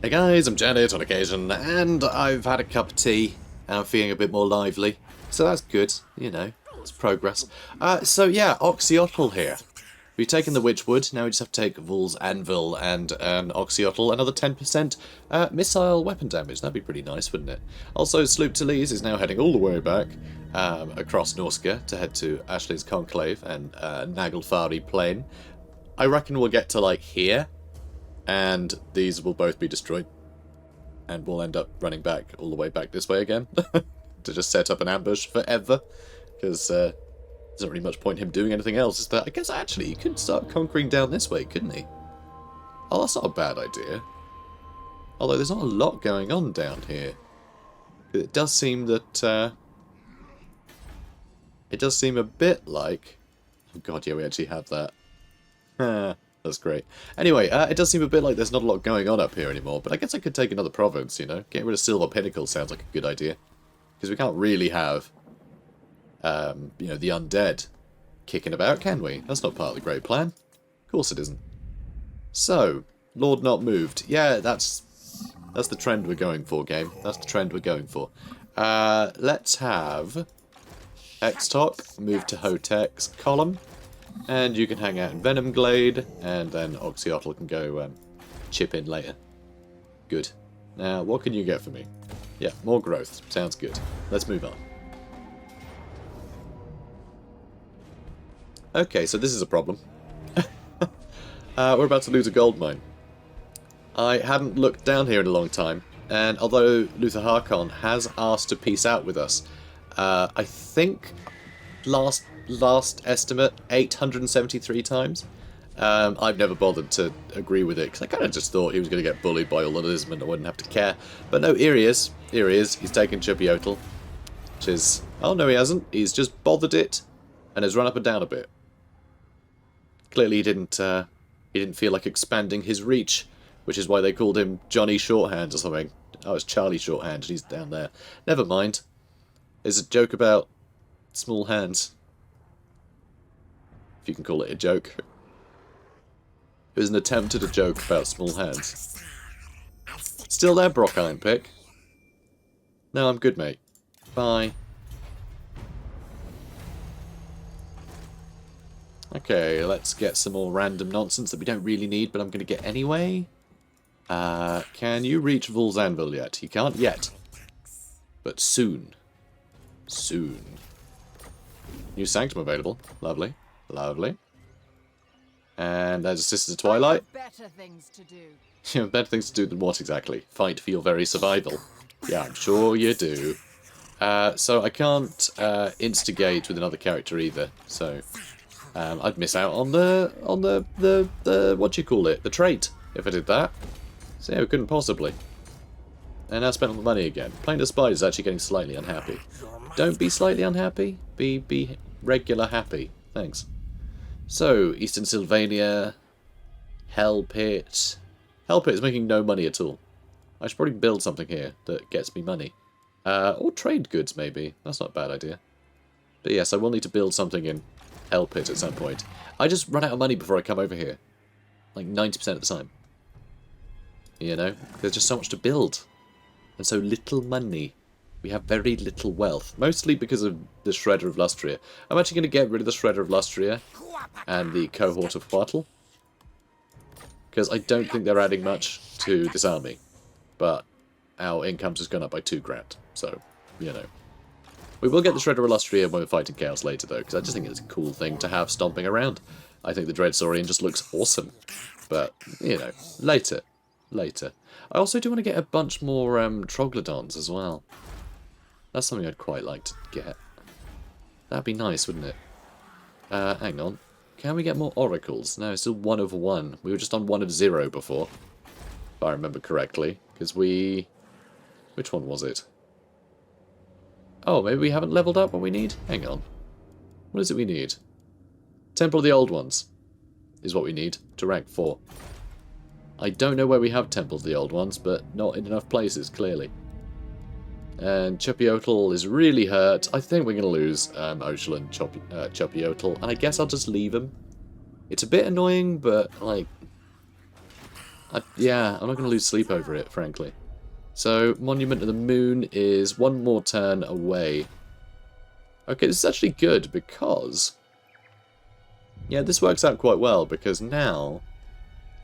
Hey guys, I'm Janet on occasion, and I've had a cup of tea, and I'm feeling a bit more lively. So that's good, you know, it's progress. So yeah, Oxyotl here. We've taken the Witchwood, now we just have to take Volzanville and an Oxyotl, another 10% missile weapon damage. That'd be pretty nice, wouldn't it? Also, Sloop Talese is now heading all the way back across Norska to head to Ashley's Conclave and Naglfari Plain. I reckon we'll get to, like, here, and these will both be destroyed. And we'll end up running back all the way back this way again to just set up an ambush forever. Because there's not really much point in him doing anything else. Is that I guess actually he could start conquering down this way, couldn't he? Oh, that's not a bad idea. Although there's not a lot going on down here. It does seem that it does seem a bit like, oh god, yeah, we actually have that. That's great. Anyway, it does seem a bit like there's not a lot going on up here anymore, but I guess I could take another province, you know? Getting rid of Silver Pinnacle sounds like a good idea. Because we can't really have, you know, the undead kicking about, can we? That's not part of the great plan. Of course it isn't. So, Lord Not Moved. Yeah, that's the trend we're going for, game. That's the trend we're going for. Let's have X-Talk move to Hotek's column. And you can hang out in Venom Glade, and then Oxyotl can go chip in later. Good. Now, what can you get for me? Yeah, more growth. Sounds good. Let's move on. Okay, so this is a problem. We're about to lose a gold mine. I hadn't looked down here in a long time, and although Luther Harkon has asked to peace out with us, I think last estimate 873 times. I've never bothered to agree with it because I kind of just thought he was going to get bullied by all of this and I wouldn't have to care. But no, here he is. Here he is. He's taken Oxyotl, which is, oh no, he hasn't. He's just bothered it and has run up and down a bit. Clearly, he didn't feel like expanding his reach, which is why they called him Johnny Shorthand or something. Oh, it's Charlie Shorthand, and he's down there. Never mind. There's a joke about small hands. If you can call it a joke. It was an attempt at a joke about small hands. Still there, Brock Iron Pick? No, I'm good, mate. Bye. Okay, let's get some more random nonsense that we don't really need, but I'm going to get anyway. Can you reach Volzanville yet? He can't yet. But soon. Soon. New Sanctum available. Lovely. Lovely. And there's a Sisters of Twilight. Better things to do. You have better things to do than what exactly? Fight for your very survival. Yeah, I'm sure you do. So I can't instigate with another character either. So I'd miss out on the what do you call it? The trait if I did that. So yeah, we couldn't possibly. And I spent all the money again. Playing the Spy is actually getting slightly unhappy. Don't be slightly unhappy. Be regular happy. Thanks. So, Eastern Sylvania, Hell Pit. Hell Pit is making no money at all. I should probably build something here that gets me money. Or trade goods, maybe. That's not a bad idea. But yes, I will need to build something in Hell Pit at some point. I just run out of money before I come over here. Like 90% of the time. You know? There's just so much to build. And so little money. We have very little wealth, mostly because of the Shredder of Lustria. I'm actually going to get rid of the Shredder of Lustria and the Cohort of Huatl, because I don't think they're adding much to this army, but our income's just gone up by 2 grand, so, you know. We will get the Shredder of Lustria when we're fighting Chaos later, though, because I just think it's a cool thing to have stomping around. I think the Dreadsaurian just looks awesome, but, you know, later. Later. I also do want to get a bunch more Troglodons as well. That's something I'd quite like to get. That'd be nice, wouldn't it? Hang on. Can we get more oracles? No, it's still 1 of 1. We were just on 1 of 0 before. If I remember correctly. Because we... Which one was it? Oh, maybe we haven't leveled up what we need? Hang on. What is it we need? Temple of the Old Ones is what we need to rank 4. I don't know where we have Temples of the Old Ones, but not in enough places, clearly. And Oxyotl is really hurt. I think we're going to lose Oxyotl and Oxyotl, and I guess I'll just leave him. It's a bit annoying, but, like, Yeah, I'm not going to lose sleep over it, frankly. So, Monument of the Moon is one more turn away. Okay, this is actually good because... Yeah, this works out quite well because now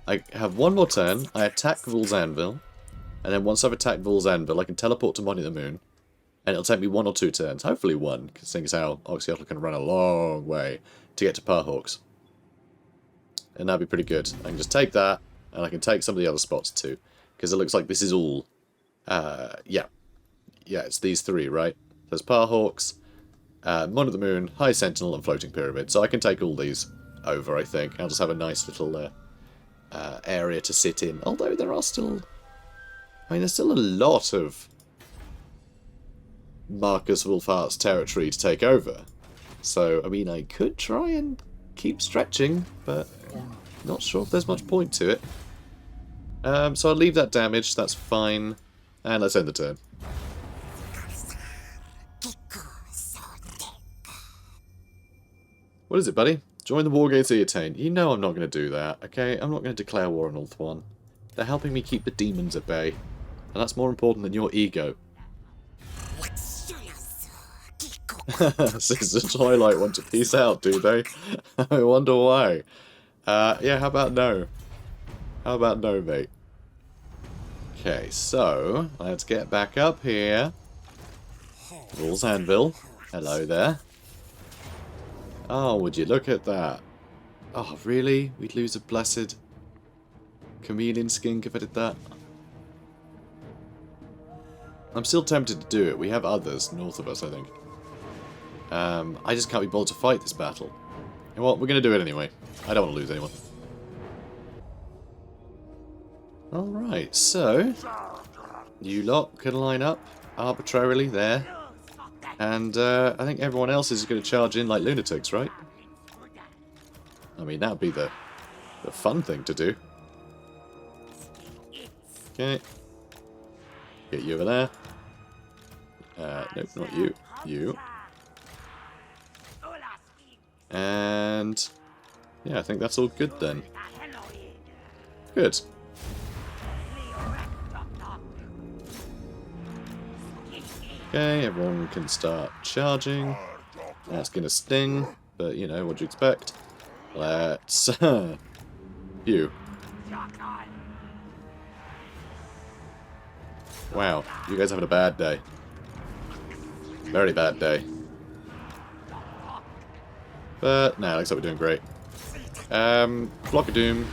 I have one more turn, I attack Volzanville, and then once I've attacked Volzanville, I can teleport to Monument of the Moon, and it'll take me 1 or 2 turns, hopefully 1, seeing as how Oxyotl can run a long way to get to Parhawks. And that'd be pretty good. I can just take that, and I can take some of the other spots too, because it looks like this is all, yeah, it's these 3, right? There's Parhawks, Monument of the Moon, High Sentinel, and Floating Pyramid, so I can take all these over, I think. I'll just have a nice little area to sit in, although there are still, I mean, there's still a lot of Marcus Wolfart's territory to take over. So, I mean, I could try and keep stretching, but not sure if there's much point to it. So I'll leave that damage, that's fine. And let's end the turn. What is it, buddy? Join the war against Eotane. You know I'm not going to do that, okay? I'm not going to declare war on Ulthuan. They're helping me keep the demons at bay. And that's more important than your ego. Sister Twilight want to peace out, do they? I wonder why. Yeah, how about no? How about no, mate? Okay, so, let's get back up here. Volzanville. Hello there. Oh, would you look at that? Oh, really? We'd lose a blessed chameleon skink if I did that? I'm still tempted to do it. We have others north of us, I think. I just can't be bothered to fight this battle. And well, we're going to do it anyway. I don't want to lose anyone. Alright, so... you lot can line up arbitrarily there. And I think everyone else is going to charge in like lunatics, right? I mean, that would be the fun thing to do. Okay. Get you over there. Nope, not you. You. And... yeah, I think that's all good then. Good. Okay, everyone can start charging. That's gonna sting, but you know, what do you expect? Let's... you. Wow, you guys having a bad day. Very bad day. But, nah, looks like we're doing great. Block of Doom.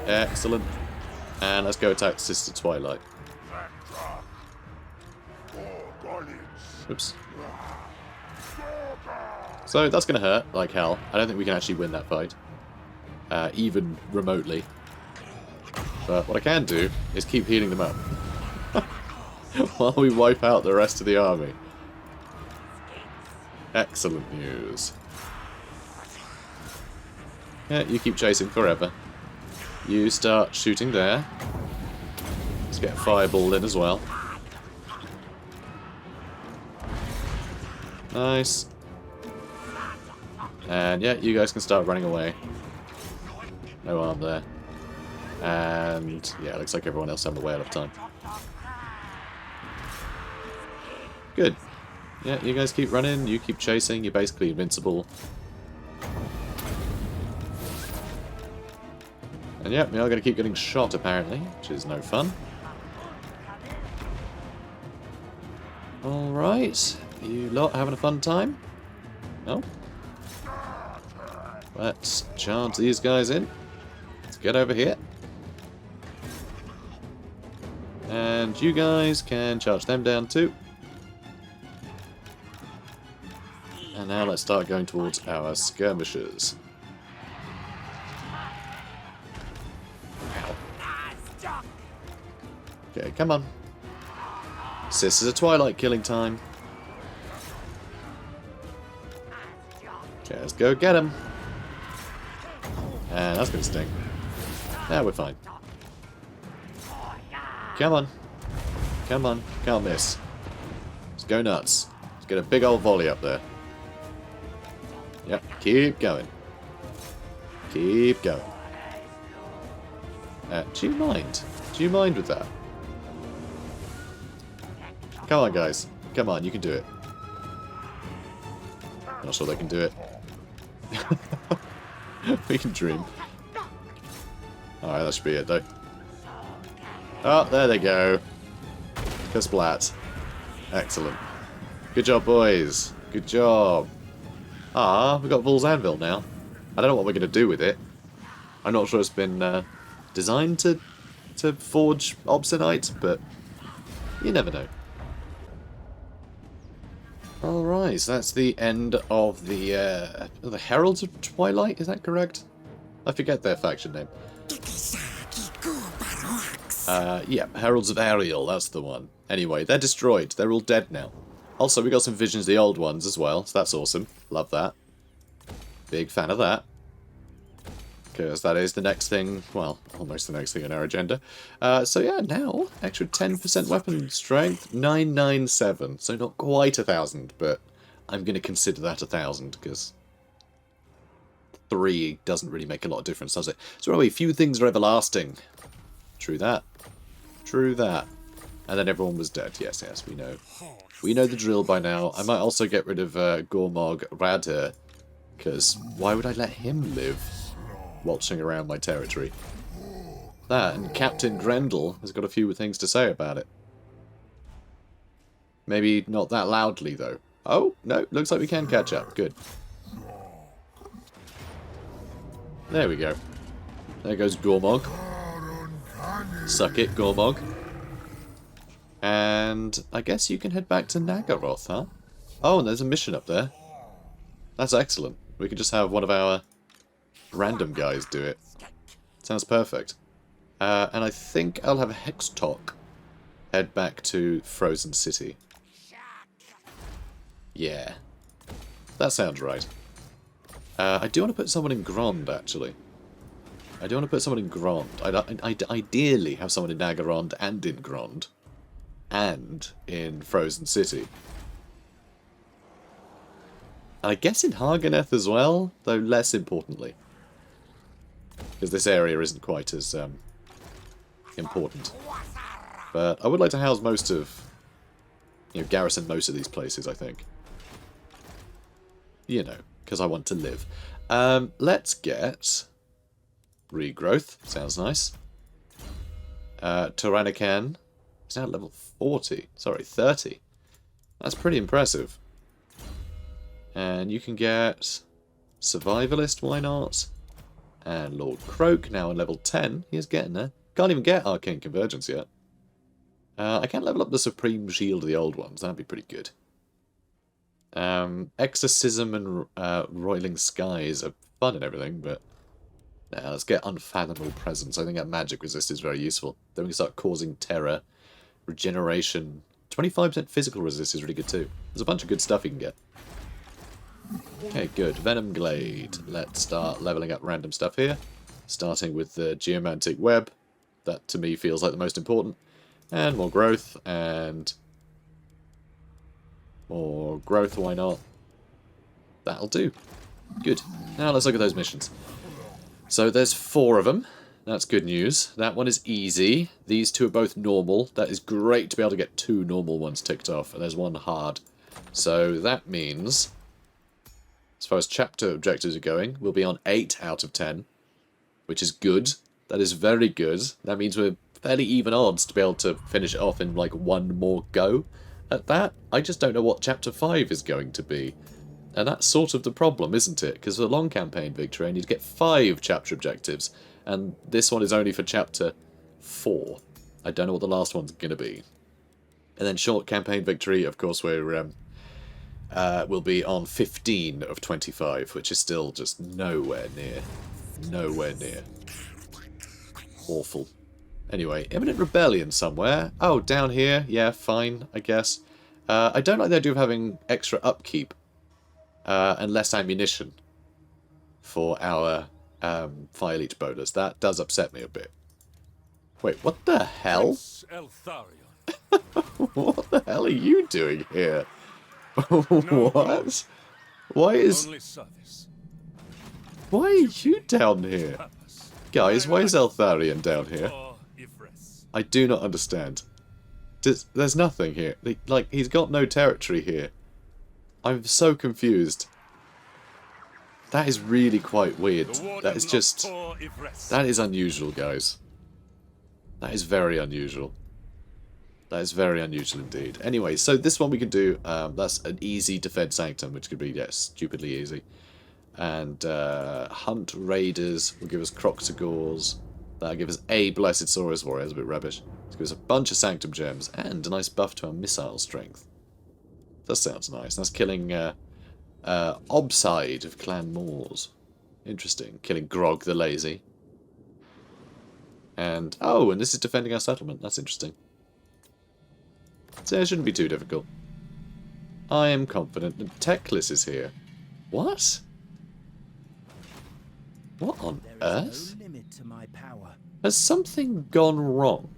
Excellent. And let's go attack Sister Twilight. Oops. So, that's going to hurt like hell. I don't think we can actually win that fight. Even remotely. But what I can do is keep healing them up. While we wipe out the rest of the army. Excellent news. Yeah, you keep chasing forever. You start shooting there. Let's get a fireball in as well. Nice. And yeah, you guys can start running away. No harm there. And yeah, looks like everyone else having a whale of time. Good. Yeah, you guys keep running, you keep chasing, you're basically invincible. And yeah, we are going to keep getting shot apparently, which is no fun. Alright, you lot having a fun time? No? Let's charge these guys in. Let's get over here. And you guys can charge them down too. And now let's start going towards our skirmishers. Okay, come on. Sisters of Twilight killing time. Okay, let's go get him. And that's going to sting. Yeah, we're fine. Come on. Come on. Can't miss. Let's go nuts. Let's get a big old volley up there. Yep, keep going. Keep going. Do you mind? Do you mind with that? Come on, guys. Come on, you can do it. Not sure they can do it. We can dream. Alright, that should be it, though. Oh, there they go. Splat. Excellent. Good job, boys. Good job. Ah, we've got Volzanville now. I don't know what we're going to do with it. I'm not sure it's been designed to forge obsonite, but you never know. Alright, so that's the end of the Heralds of Twilight, is that correct? I forget their faction name. Yeah, Heralds of Ariel, that's the one. Anyway, they're destroyed. They're all dead now. Also, we got some visions of the old ones as well, so that's awesome. Love that. Big fan of that. Because that is the next thing, well, almost the next thing on our agenda. So yeah, now, extra 10% weapon strength, 997. So not quite 1,000, but I'm going to consider that 1,000, because 3 doesn't really make a lot of difference, does it? So anyway, few things are everlasting. True that. True that. And then everyone was dead. Yes, yes, we know. We know the drill by now. I might also get rid of Gormog Radher, because why would I let him live watching around my territory? That, and Captain Grendel has got a few things to say about it. Maybe not that loudly, though. Oh, no, looks like we can catch up. Good. There we go. There goes Gormog. Suck it, Gormog. And I guess you can head back to Nagaroth, huh? Oh, and there's a mission up there. That's excellent. We could just have one of our random guys do it. Sounds perfect. And I think I'll have a Hextalk head back to Frozen City. Yeah. That sounds right. I do want to put someone in Grond, actually. I do want to put someone in Grond. I'd ideally have someone in Nagaroth and in Grond. And in Frozen City. And I guess in Hageneth as well, though less importantly. Because this area isn't quite as important. But I would like to house most of, garrison most of these places, I think. You know, because I want to live. Let's get regrowth. Sounds nice. Tyrannican is now at level 40. Sorry, 30. That's pretty impressive. And you can get Survivalist, why not? And Lord Croak, now on level 10. He is getting there. Can't even get Arcane Convergence yet. I can level up the Supreme Shield of the old ones. That'd be pretty good. Exorcism and Roiling Skies are fun and everything, but let's get Unfathomable Presence. I think that magic resist is very useful. Then we can start causing terror. Regeneration. 25% physical resist is really good too. There's a bunch of good stuff you can get. Okay, good. Venom Glade. Let's start leveling up random stuff here. Starting with the Geomantic Web. That to me feels like the most important. And more growth, and more growth, why not? That'll do. Good. Now let's look at those missions. So there's 4 of them. That's good news. That one is easy. These 2 are both normal. That is great to be able to get 2 normal ones ticked off, and there's 1 hard. So that means, as far as chapter objectives are going, we'll be on 8 out of 10, which is good. That is very good. That means we're fairly even odds to be able to finish it off in like 1 more go at that. I just don't know what chapter 5 is going to be. And that's sort of the problem, isn't it? Because the long campaign victory, I need to get 5 chapter objectives, and this one is only for chapter 4. I don't know what the last one's going to be. And then short campaign victory, of course, we'll be on 15 of 25, which is still just nowhere near. Nowhere near. Awful. Anyway, Imminent Rebellion somewhere. Oh, down here. Yeah, fine, I guess. I don't like the idea of having extra upkeep and less ammunition for our Fire Leech bonus. That does upset me a bit. Wait, what the hell? What the hell are you doing here? What? Why are you down here? Guys, why is Eltharion down here? I do not understand. There's nothing here. Like, he's got no territory here. I'm so confused. That is really quite weird. That is just... That is unusual, guys. That is very unusual. That is very unusual indeed. Anyway, so this one we can do, that's an easy defend sanctum, which could be, yes, stupidly easy. And hunt raiders will give us Croxagores. That'll give us a Blessed Saurus Warrior, that's a bit rubbish. It's give us a bunch of sanctum gems and a nice buff to our missile strength. That sounds nice. That's killing Obside of Clan Moors. Interesting. Killing Grog the Lazy. And, oh, and this is defending our settlement. That's interesting. So it shouldn't be too difficult. I am confident that Teclis is here. What? What on earth? No limit to my power. Has something gone wrong?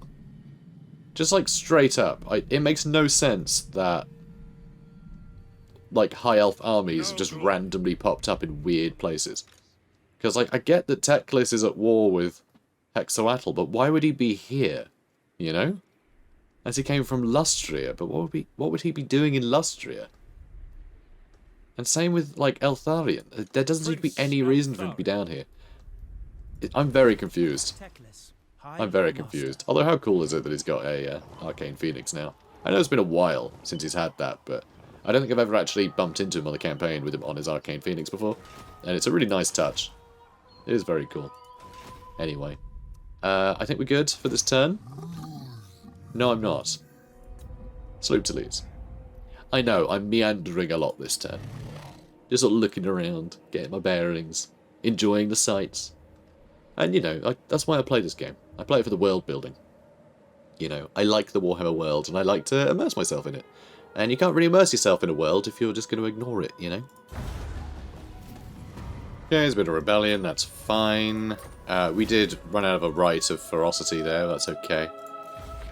Just like straight up. It makes no sense that like high elf armies have just randomly popped up in weird places. Because like I get that Teclis is at war with Oxyotl, but why would he be here? You know? As he came from Lustria, but what would he be doing in Lustria? And same with like Eltharion. There doesn't seem to be any reason for him to be down here. I'm very confused. I'm very confused. Although how cool is it that he's got a Arcane Phoenix now? I know it's been a while since he's had that, but I don't think I've ever actually bumped into him on the campaign with him on his Arcane Phoenix before. And it's a really nice touch. It is very cool. Anyway. I think we're good for this turn. No, I'm not. Sloop to leads. I know, I'm meandering a lot this turn. Just sort of looking around, getting my bearings, enjoying the sights. And, you know, that's why I play this game. I play it for the world building. You know, I like the Warhammer world, and I like to immerse myself in it. And you can't really immerse yourself in a world if you're just going to ignore it, you know? Yeah, there's been a rebellion, that's fine. We did run out of a Rite of Ferocity there, that's okay.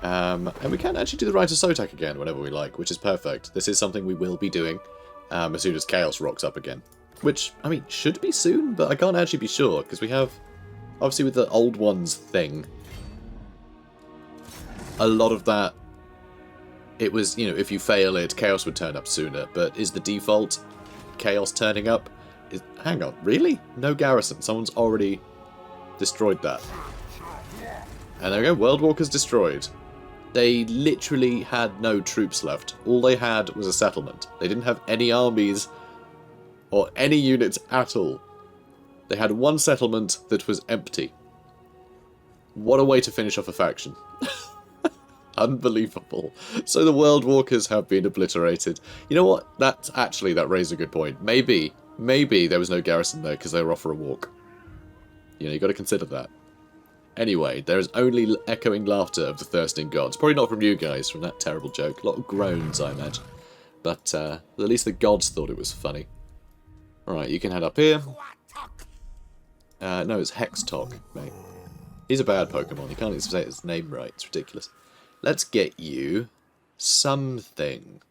And we can actually do the Rite of Sotak again whenever we like, which is perfect. This is something we will be doing as soon as Chaos rocks up again. Which, I mean, should be soon, but I can't actually be sure, because we have, obviously with the Old Ones thing, a lot of that, it was, you know, if you fail it, Chaos would turn up sooner, but is the default Chaos turning up? Hang on, really? No garrison, someone's already destroyed that. And there we go, World Walkers destroyed. They literally had no troops left. All they had was a settlement. They didn't have any armies or any units at all. They had one settlement that was empty. What a way to finish off a faction. Unbelievable. So the World Walkers have been obliterated. You know what? That raised a good point. Maybe there was no garrison there because they were off for a walk. You know, you got to consider that. Anyway, there is only echoing laughter of the thirsting gods. Probably not from you guys, from that terrible joke. A lot of groans, I imagine. But at least the gods thought it was funny. Alright, you can head up here. No, it's Hextog, mate. He's a bad Pokemon. You can't even say his name right. It's ridiculous. Let's get you something.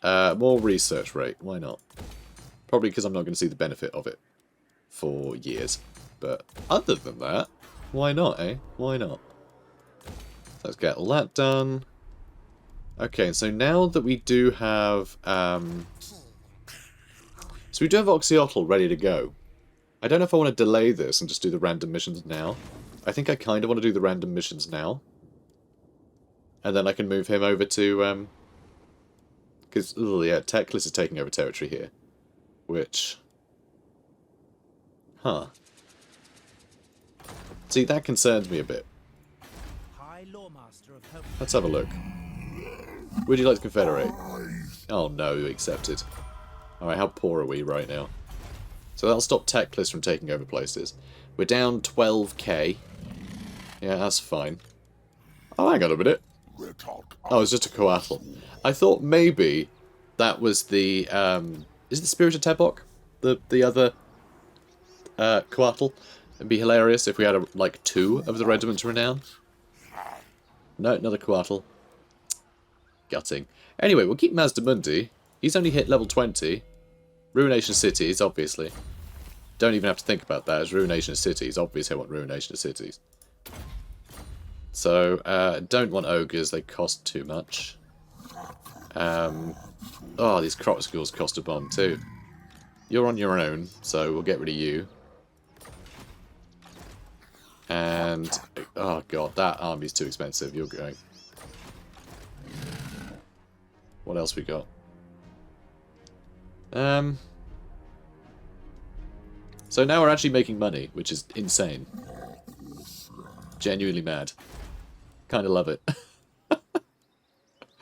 More research rate. Why not? Probably because I'm not going to see the benefit of it for years. But other than that, why not, eh? Why not? Let's get all that done. Okay, so now that we do have... So we do have Oxyotl ready to go. I don't know if I want to delay this and just do the random missions now. I think I kind of want to do the random missions now. And then I can move him over to... Because, yeah, Teclis is taking over territory here. Which... Huh. See, that concerns me a bit. Let's have a look. Would you like to confederate? Oh no, you accepted. Alright, how poor are we right now? So that'll stop Teclis from taking over places. We're down 12k. Yeah, that's fine. Oh, hang on a minute. Oh, it's just a Coatl. I thought maybe that was the... is it the Spirit of Tebok? The other Coatl? It'd be hilarious if we had, like, 2 of the Regiment's Renown. No, another Coatl. Gutting. Anyway, we'll keep Mazdamundi. He's only hit level 20. Ruination Cities, obviously. don't even have to think about that. It's Ruination of Cities. Obviously I want Ruination of Cities. So, don't want ogres. They cost too much. Oh, these crop schools cost a bomb too. You're on your own, so we'll get rid of you. And, oh god, that army's too expensive. You're going. What else we got? So now we're actually making money, which is insane. Genuinely mad. Kind of love it.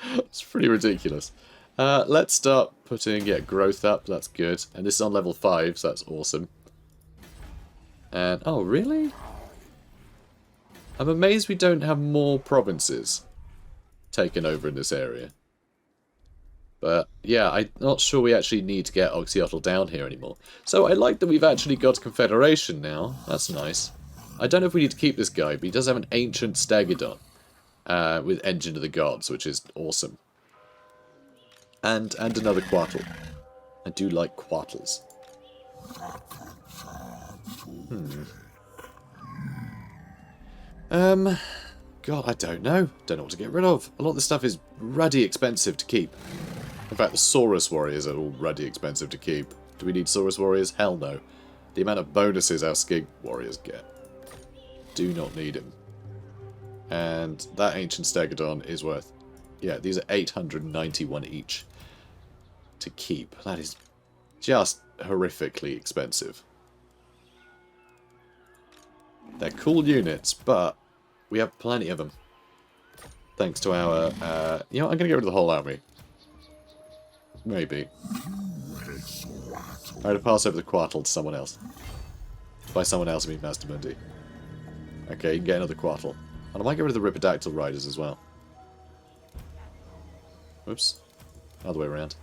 It's pretty ridiculous. Let's start putting growth up. That's good. And this is on level 5, so that's awesome. And oh, really? I'm amazed we don't have more provinces taken over in this area. But yeah, I'm not sure we actually need to get Oxyotl down here anymore. So I like that we've actually got Confederation now. That's nice. I don't know if we need to keep this guy, but he does have an ancient Stegadon with Engine of the Gods, which is awesome. And another Quattle. I do like Quattles. God, I don't know. Don't know what to get rid of. A lot of this stuff is ruddy expensive to keep. In fact, the Saurus Warriors are all ruddy expensive to keep. Do we need Saurus Warriors? Hell no. The amount of bonuses our Skig Warriors get. Do not need him. And that Ancient Stegadon is worth... Yeah, these are 891 each to keep. That is just horrifically expensive. They're cool units, but we have plenty of them. Thanks to our... you know what, I'm going to get rid of the whole army. Maybe. I'm going to pass over the Quattle to someone else. By someone else, I mean Mazdamundi. Okay, you can get another Quattle. And I might get rid of the Ripidactyl Riders as well. Oops. Other way around.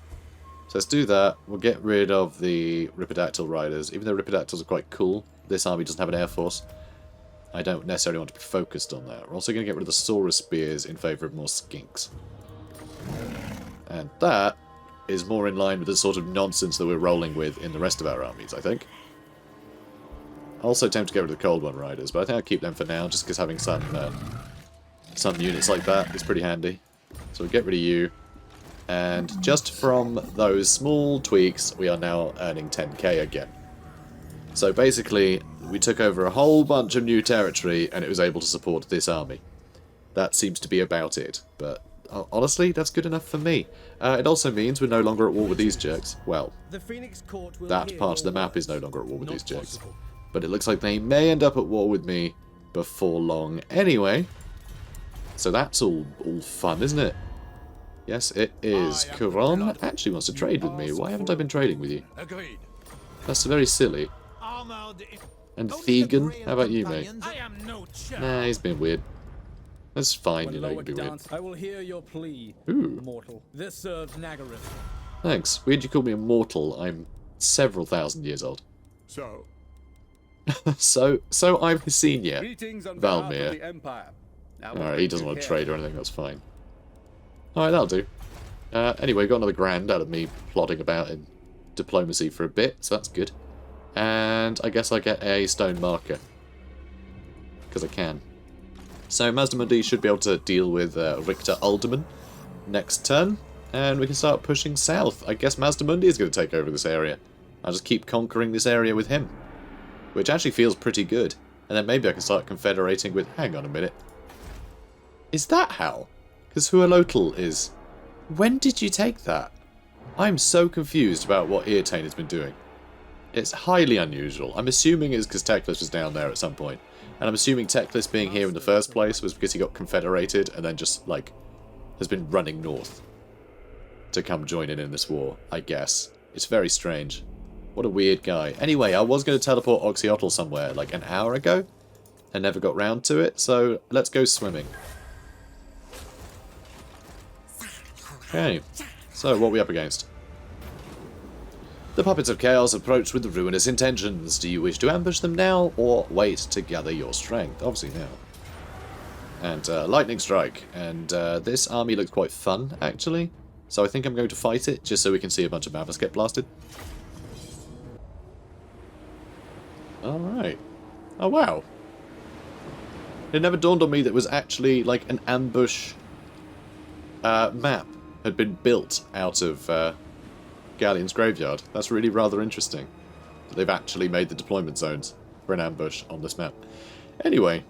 So let's do that. We'll get rid of the Ripidactyl Riders. Even though Ripidactyls are quite cool, this army doesn't have an air force. I don't necessarily want to be focused on that. We're also going to get rid of the Saurus Spears in favour of more Skinks. And that is more in line with the sort of nonsense that we're rolling with in the rest of our armies, I think. Also tempted to get rid of the Cold One Riders, but I think I'll keep them for now, just because having some units like that is pretty handy. So we'll get rid of you. And just from those small tweaks, we are now earning 10k again. So basically, we took over a whole bunch of new territory, and it was able to support this army. That seems to be about it, but honestly, that's good enough for me. It also means we're no longer at war with these jerks. Well, that part of the map is no longer at war with these jerks. But it looks like they may end up at war with me before long anyway. So that's all fun, isn't it? Yes, it is. Grom actually wants to trade with me. Why haven't I been trading with you? That's very silly. And Thegan, how about you, mate? Nah, he's been weird. That's fine, you know, you can be weird. I will hear your plea, Ooh. mortal. This serves Nagaryth. Thanks. Weird you call me a mortal. I'm several thousand years old. So so I'm his senior. greetings on behalf of Valmir. the Empire. Alright, he doesn't want to trade or anything, that's fine. Alright, that'll do. Anyway, got another grand out of me plodding about in diplomacy for a bit, so that's good. And I guess I get a stone marker. Because I can. So Mazdamundi should be able to deal with Richter Alderman next turn. And we can start pushing south. I guess Mazdamundi is going to take over this area. I'll just keep conquering this area with him. Which actually feels pretty good. And then maybe I can start confederating with... Hang on a minute. Is that how? Because Hualotl is... When did you take that? I'm so confused about what Eartane has been doing. It's highly unusual. I'm assuming it's because Teclis was down there at some point. And I'm assuming Teclis being here in the first place was because he got confederated and then just, like, has been running north to come join in this war, I guess. It's very strange. What a weird guy. Anyway, I was going to teleport Oxyotl somewhere like an hour ago and never got round to it, so let's go swimming. Okay, so what are we up against? The Puppets of Chaos approach with ruinous intentions. Do you wish to ambush them now, or wait to gather your strength? Obviously now. And Lightning Strike. And this army looks quite fun, actually. So I think I'm going to fight it, just so we can see a bunch of Mammoths get blasted. Alright. Oh, wow. It never dawned on me that it was actually like an ambush map had been built out of Galleon's graveyard. That's really rather interesting. They've actually made the deployment zones for an ambush on this map. Anyway,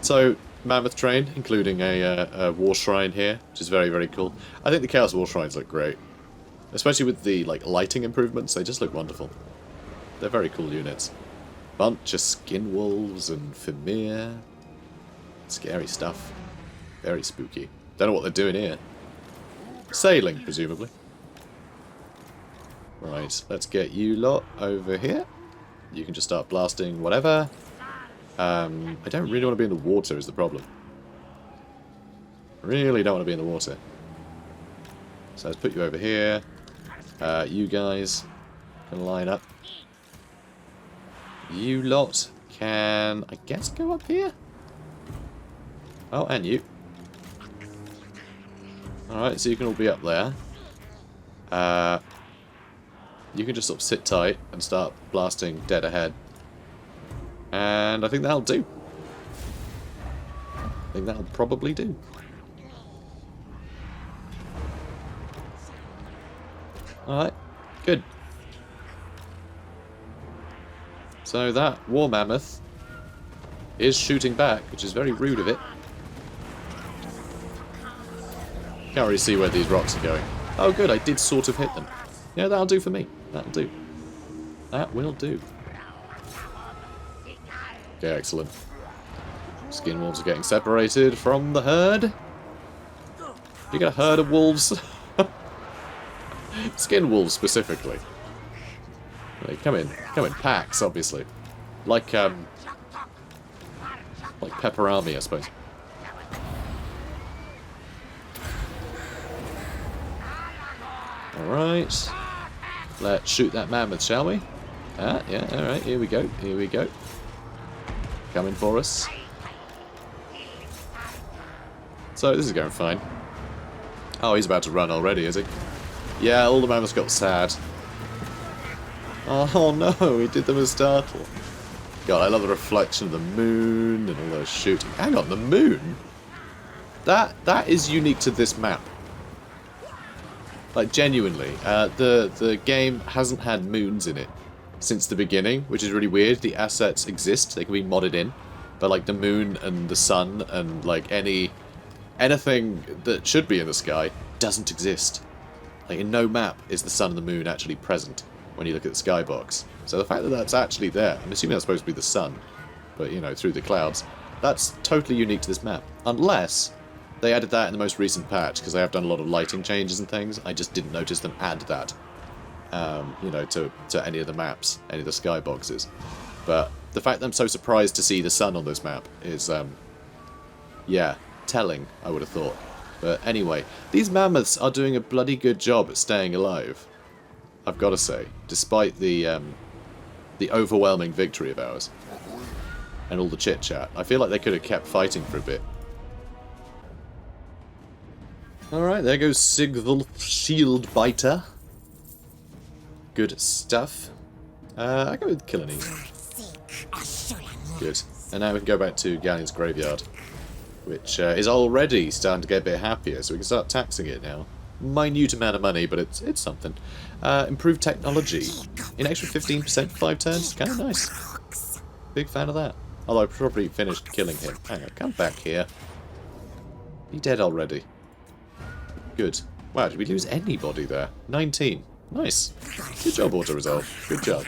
so Mammoth Train, including a War Shrine here, which is very, very cool. I think the Chaos War Shrines look great. Especially with the like lighting improvements, they just look wonderful. They're very cool units. Bunch of Skin Wolves and Fimir. Scary stuff. Very spooky. Don't know what they're doing here. Sailing, presumably. Right, let's get you lot over here. You can just start blasting whatever. I don't really want to be in the water is the problem. Really don't want to be in the water. So let's put you over here. You guys can line up. You lot can, I guess, go up here? Oh, and you. Alright, so you can all be up there. You can just sort of sit tight and start blasting dead ahead. And I think that'll do. I think that'll probably do. Alright, good. So that War Mammoth is shooting back, which is very rude of it. Can't really see where these rocks are going. Oh good, I did sort of hit them. Yeah, that'll do for me. That'll do. That will do. Okay, excellent. Skin wolves are getting separated from the herd. You got a herd of wolves? Skin wolves specifically. They come in packs, obviously. Like Pepper Army, I suppose. Alright. Let's shoot that mammoth, shall we? Ah, yeah, alright, here we go, here we go. Coming for us. So, this is going fine. Oh, he's about to run already, is he? Yeah, all the mammoths got sad. Oh no, he did them as startle. God, I love the reflection of the moon and all those shooting. Hang on, the moon? That is unique to this map. Like, genuinely. The game hasn't had moons in it since the beginning, which is really weird. The assets exist, they can be modded in. But, like, the moon and the sun and, like, anything that should be in the sky doesn't exist. Like, in no map is the sun and the moon actually present when you look at the skybox. So the fact that that's actually there, I'm assuming that's supposed to be the sun, but, you know, through the clouds, that's totally unique to this map. Unless they added that in the most recent patch, because they have done a lot of lighting changes and things. I just didn't notice them add that, you know, to any of the maps, any of the skyboxes. But the fact that I'm so surprised to see the sun on this map is, yeah, telling, I would have thought. But anyway, these mammoths are doing a bloody good job at staying alive, I've got to say, despite the overwhelming victory of ours and all the chit-chat. I feel like they could have kept fighting for a bit. Alright, there goes Sigvulf Shieldbiter. Good stuff. I go with killing easy. Good. And now we can go back to Galleon's graveyard, which is already starting to get a bit happier, so we can start taxing it now. Minute amount of money, but it's something. Improved technology. An extra 15% for 5 turns. Kind of nice. Big fan of that. Although I probably finished killing him. Hang on, come back here. He dead already. Good. Wow, did we lose anybody there? 19. Nice. Good job, auto-resolve. Good job.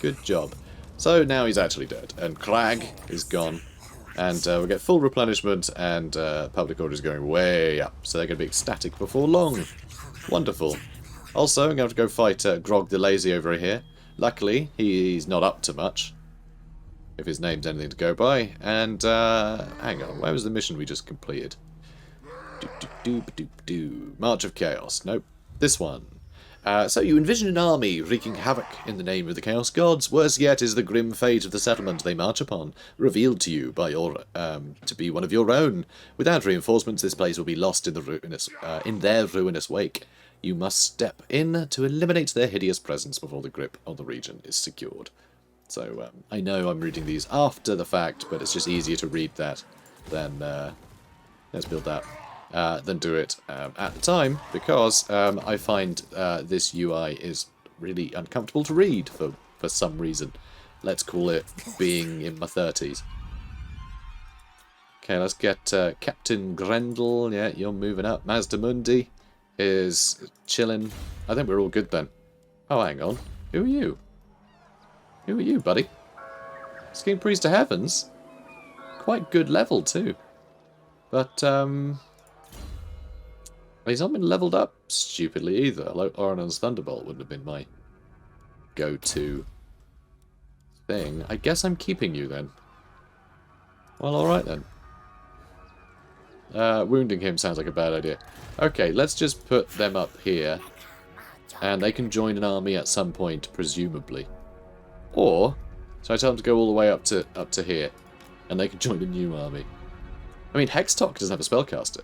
Good job. So now he's actually dead. And Crag is gone. And we get full replenishment, and public order is going way up. So they're going to be ecstatic before long. Wonderful. Also, I'm going to go fight Grog the Lazy over here. Luckily, he's not up to much, if his name's anything to go by. And, hang on, where was the mission we just completed? March of Chaos. Nope. This one. So you envision an army wreaking havoc in the name of the Chaos Gods. Worse yet is the grim fate of the settlement they march upon, revealed to you by your to be one of your own. Without reinforcements, this place will be lost in their ruinous wake. You must step in to eliminate their hideous presence before the grip on the region is secured. So I know I'm reading these after the fact, but it's just easier to read that than let's build that than do it at the time, because I find this UI is really uncomfortable to read for some reason. Let's call it being in my 30s. Okay, let's get Captain Grendel. Yeah, you're moving up. Mazdamundi is chilling. I think we're all good then. Oh, hang on. Who are you? Who are you, buddy? Scheme Priest to Heavens? Quite good level, too. But, he's not been leveled up stupidly either. Oranon's Thunderbolt wouldn't have been my go-to thing. I guess I'm keeping you then. Well, alright then. Wounding him sounds like a bad idea. Okay, let's just put them up here. And they can join an army at some point, presumably. Or, so I tell them to go all the way up to here. And they can join a new army. I mean, Hextalk doesn't have a spellcaster.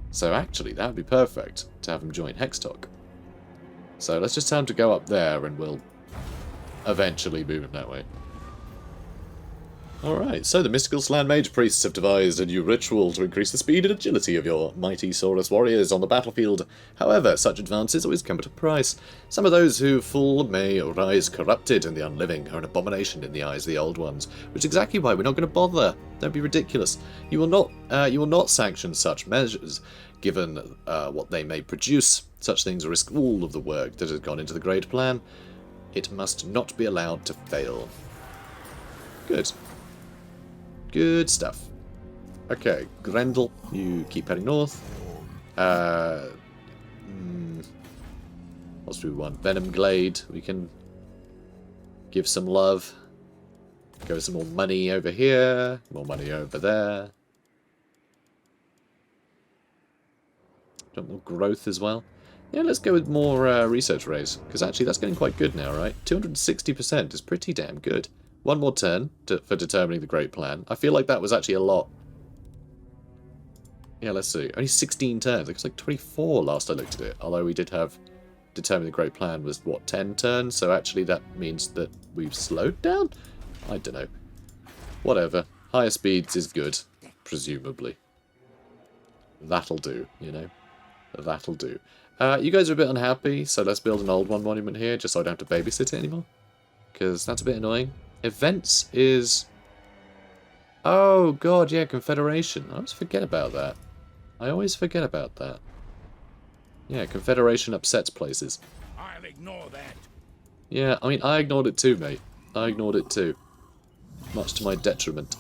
So actually, that would be perfect to have them join Hextalk. So let's just tell them to go up there and we'll eventually move him that way. Alright, so the mystical Slan Mage Priests have devised a new ritual to increase the speed and agility of your mighty Saurus warriors on the battlefield. However, such advances always come at a price. Some of those who fall may rise corrupted, and the unliving are an abomination in the eyes of the old ones, which is exactly why we're not going to bother. Don't be ridiculous. You will not sanction such measures, given what they may produce. Such things risk all of the work that has gone into the great plan. It must not be allowed to fail. Good. Good stuff. Okay, Grendel, you keep heading north. What do we want? Venom Glade, we can give some love. Go some more money over here, more money over there. Do you want more growth as well? Yeah, let's go with more research raise, because actually that's getting quite good now, right? 260% is pretty damn good. One more turn for determining the great plan. I feel like that was actually a lot. Yeah, let's see. Only 16 turns. It was like 24 last I looked at it. Although we did have determining the great plan was, what, 10 turns? So actually that means that we've slowed down? I don't know. Whatever. Higher speeds is good, presumably. That'll do, you know. That'll do. You guys are a bit unhappy, so let's build an old one monument here, just so I don't have to babysit it anymore. Because that's a bit annoying. Events is... Oh, God, yeah, Confederation. I always forget about that. I always forget about that. Yeah, Confederation upsets places. I'll ignore that. Yeah, I mean, I ignored it too, mate. I ignored it too. Much to my detriment.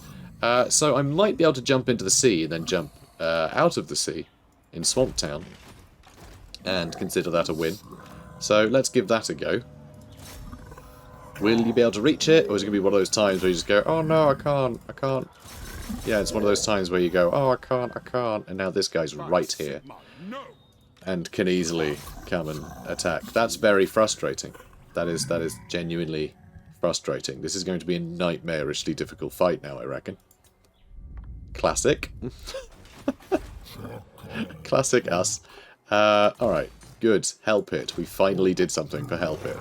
So I might be able to jump into the sea and then jump out of the sea in Swamp Town. And consider that a win. So let's give that a go. Will you be able to reach it? Or is it going to be one of those times where you just go, oh no, I can't. Yeah, it's one of those times where you go, oh, I can't. And now this guy's right here. And can easily come and attack. That's very frustrating. That is genuinely frustrating. This is going to be a nightmarishly difficult fight now, I reckon. Classic. Classic us. Alright, good. Help it. We finally did something for help it.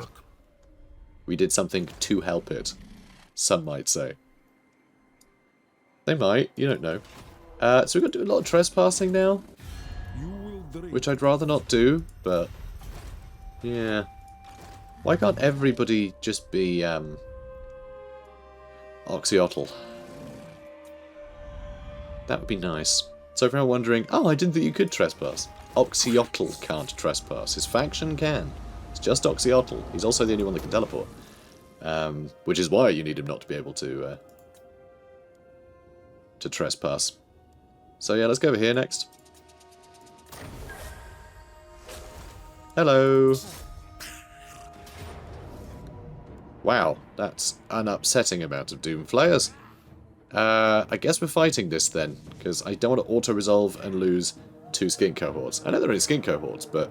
We did something to help it. Some might say. They might. You don't know. So we've got to do a lot of trespassing now. Which I'd rather not do, but... Yeah. Why can't everybody just be, Oxyotl? That would be nice. So if you're wondering, oh, I didn't think you could trespass. Oxyotl can't trespass. His faction can. It's just Oxyotl. He's also the only one that can teleport. Which is why you need him not to be able to trespass. So yeah, let's go over here next. Hello. Wow, that's an upsetting amount of Doom Flayers. I guess we're fighting this then, because I don't want to auto-resolve and lose 2 skin cohorts. I know they're in skin cohorts, but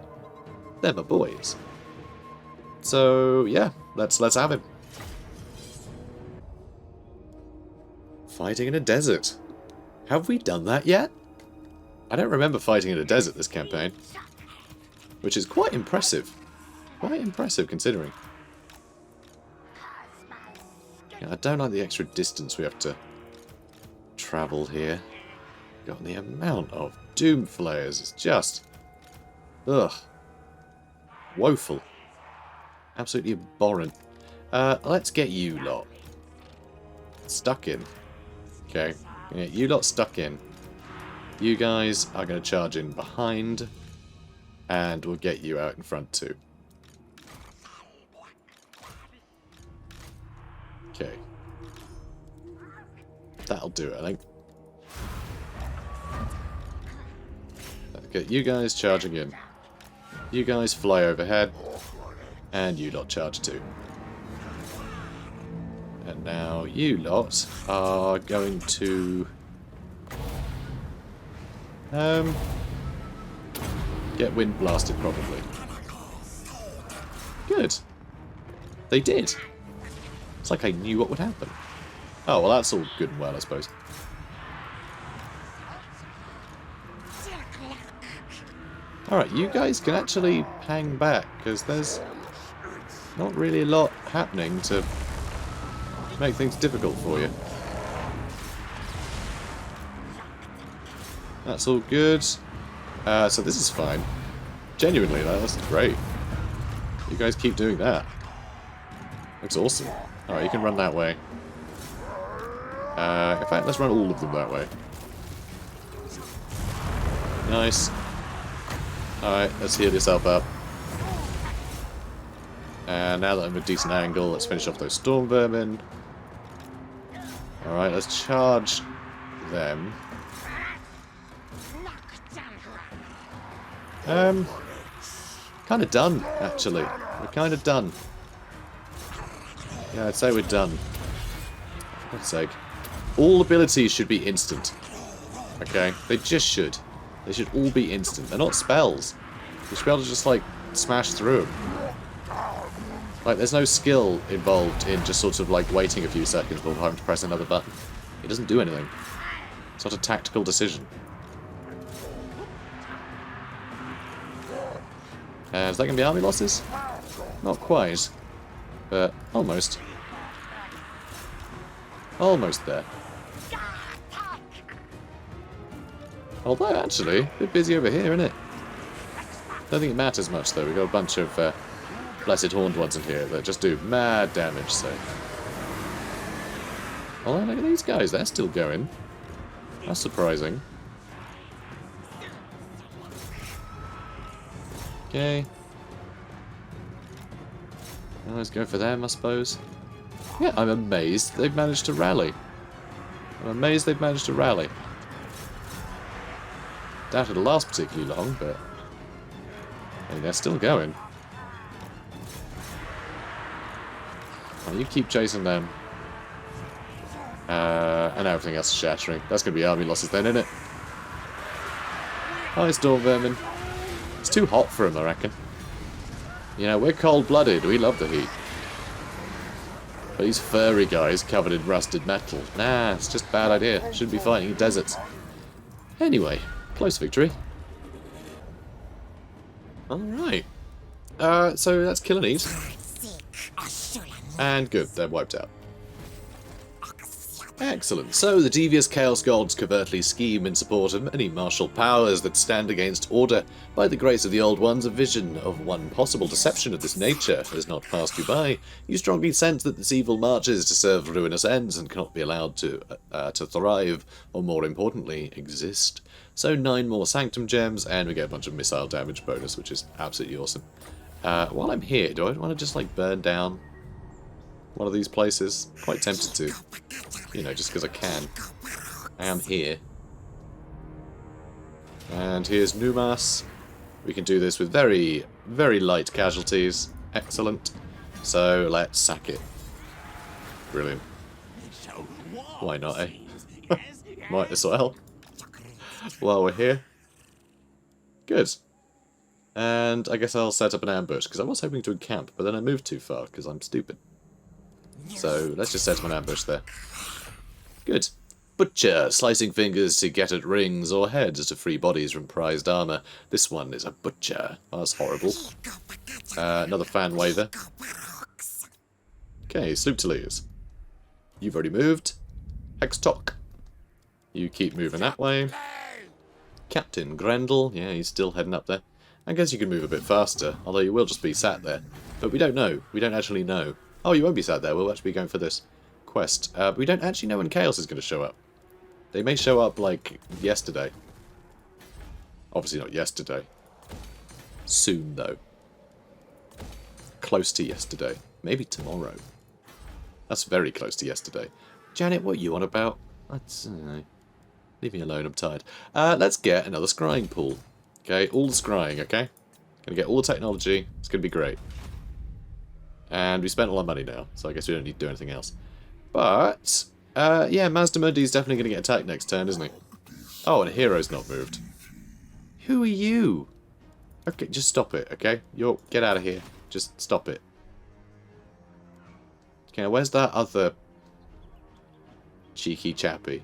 they're my boys. So yeah, let's have him. Fighting in a desert. Have we done that yet? I don't remember fighting in a desert this campaign. Which is quite impressive. Quite impressive considering. Yeah, I don't like the extra distance we have to travel here. God, the amount of doom flayers is just... ugh. Woeful. Absolutely abhorrent. Let's get you lot stuck in. Okay. Yeah, you lot stuck in. You guys are going to charge in behind. And we'll get you out in front too. Okay. That'll do it, I think. Okay, you guys charging in. You guys fly overhead. And you lot charge too. And now you lot are going to... get wind blasted, probably. Good. They did. It's like I knew what would happen. Oh, well, that's all good and well, I suppose. Alright, you guys can actually hang back, because there's not really a lot happening to make things difficult for you. That's all good. So this is fine. Genuinely, that's great. You guys keep doing that. Looks awesome. Alright, you can run that way. In fact, let's run all of them that way. Nice. Alright, let's heal yourself up. And now that I'm at a decent angle, let's finish off those storm vermin. Alright, let's charge them. Kind of done, actually. We're kind of done. Yeah, I'd say we're done. For God's sake. All abilities should be instant. Okay? They just should. They should all be instant. They're not spells. You should be able to just, like, smash through them. Like, there's no skill involved in just sort of, like, waiting a few seconds before having to press another button. It doesn't do anything. It's not a tactical decision. Is that going to be army losses? Not quite. But almost. Almost there. Although, actually, a bit busy over here, isn't it? Don't think it matters much, though. We've got a bunch of blessed horned ones in here that just do mad damage, so... Oh, look at these guys. They're still going. That's surprising. Okay. Well, let's go for them, I suppose. Yeah, I'm amazed they've managed to rally. I'm amazed they've managed to rally. Doubt it'll last particularly long, but... I mean, they're still going. Oh, you keep chasing them. And everything else is shattering. That's going to be army losses then, isn't it? Hi, Storm Vermin. It's too hot for him, I reckon. You know, we're cold-blooded. We love the heat. But these furry guys covered in rusted metal. Nah, it's just a bad idea. Shouldn't be fighting in deserts. Anyway, close victory. Alright. So that's kill and eat. And good, they're wiped out. Excellent. So the devious Chaos Gods covertly scheme in support of many martial powers that stand against order. By the grace of the Old Ones, a vision of one possible deception of this nature has not passed you by. You strongly sense that this evil marches to serve ruinous ends and cannot be allowed to thrive, or more importantly, exist. So 9 more Sanctum Gems, and we get a bunch of missile damage bonus, which is absolutely awesome. While I'm here, do I want to just, like, burn down one of these places? Quite tempted to. You know, just because I can. I am here. And here's Numas. We can do this with very, very light casualties. Excellent. So, let's sack it. Brilliant. Why not, eh? Might as well. While we're here. Good. And I guess I'll set up an ambush, because I was hoping to encamp, but then I moved too far, because I'm stupid. So, let's just set up an ambush there. Good. Butcher, slicing fingers to get at rings or heads to free bodies from prized armour. This one is a butcher. Oh, that's horrible. Another fan waver. Okay, Sloop Toulouse. you've already moved. Hextok. You keep moving that way. Captain Grendel, yeah, he's still heading up there. I guess you can move a bit faster, although you will just be sat there. But we don't know. We don't actually know. Oh, you won't be sat there. We'll actually be going for this quest. But we don't actually know when Chaos is going to show up. They may show up, like, yesterday. Obviously not yesterday. Soon, though. Close to yesterday. Maybe tomorrow. That's very close to yesterday. Janet, what are you on about? That's, leave me alone, I'm tired. Let's get another scrying pool. Okay, all the scrying, okay? Gonna get all the technology. It's gonna be great. And we spent a lot of money now, so I guess we don't need to do anything else. But, yeah, Mazdamundi is definitely gonna get attacked next turn, isn't he? Oh, and a hero's not moved. Who are you? Okay, just stop it, okay? Get out of here. Just stop it. Okay, where's that other cheeky chappy?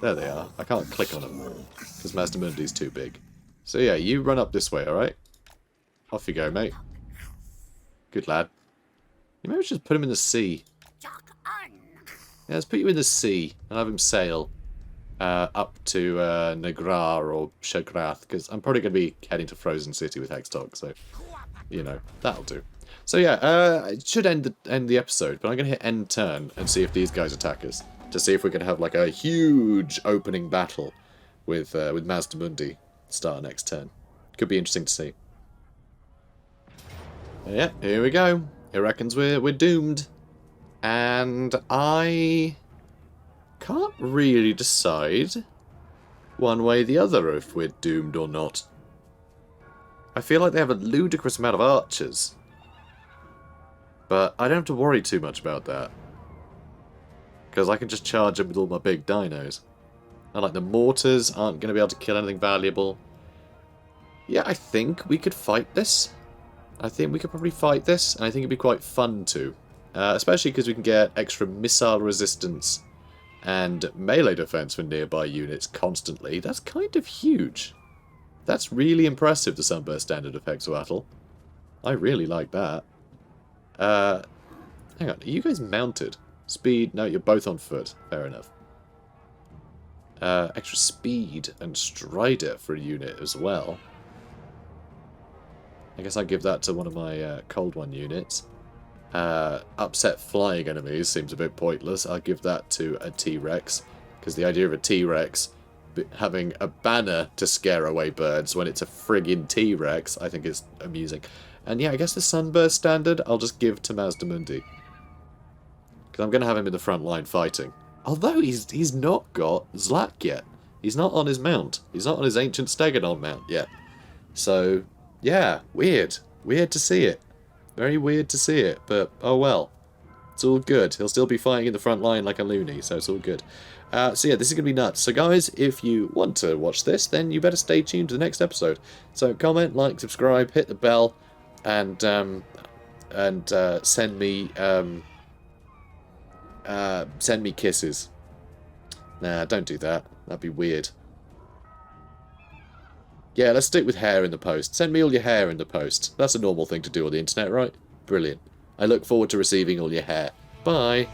There they are. I can't click on them because Mazdamundi's too big. So yeah, you run up this way, alright? Off you go, mate. Good lad. You maybe just put him in the sea. Yeah, let's put you in the sea and have him sail up to Negrar or Shagrath, because I'm probably going to be heading to Frozen City with Hextok, so, you know, that'll do. So yeah, it should end the episode, but I'm going to hit end turn and see if these guys attack us, to see if we can have like a huge opening battle with Mazdamundi start next turn. Could be interesting to see. Yeah, here we go. He reckons we're doomed. And I can't really decide one way or the other if we're doomed or not. I feel like they have a ludicrous amount of archers. But I don't have to worry too much about that. Because I can just charge them with all my big dinos. And like the mortars aren't going to be able to kill anything valuable. Yeah, I think we could fight this. I think we could probably fight this. And I think it'd be quite fun too. Especially because we can get extra missile resistance and melee defense for nearby units constantly. That's kind of huge. That's really impressive, the Sunburst standard of Oxyotl. I really like that. Hang on, are you guys mounted? Speed? No, you're both on foot. Fair enough. Extra speed and strider for a unit as well. I guess I'll give that to one of my Cold One units. Upset flying enemies seems a bit pointless. I'll give that to a T-Rex, because the idea of a T-Rex having a banner to scare away birds when it's a friggin' T-Rex, I think is amusing. And yeah, I guess the Sunburst standard I'll just give to Mazdamundi, because I'm going to have him in the front line fighting. Although he's not got Zlak yet. He's not on his mount. He's not on his Ancient Stegodon mount yet. So, yeah, weird. Weird to see it. Very weird to see it, but oh well. It's all good. He'll still be fighting in the front line like a loony, so it's all good. So yeah, this is going to be nuts. So guys, if you want to watch this, then you better stay tuned to the next episode. So comment, like, subscribe, hit the bell, and send me kisses. Nah, don't do that. That'd be weird. Yeah, let's stick with hair in the post. Send me all your hair in the post. That's a normal thing to do on the internet, right? Brilliant. I look forward to receiving all your hair. Bye.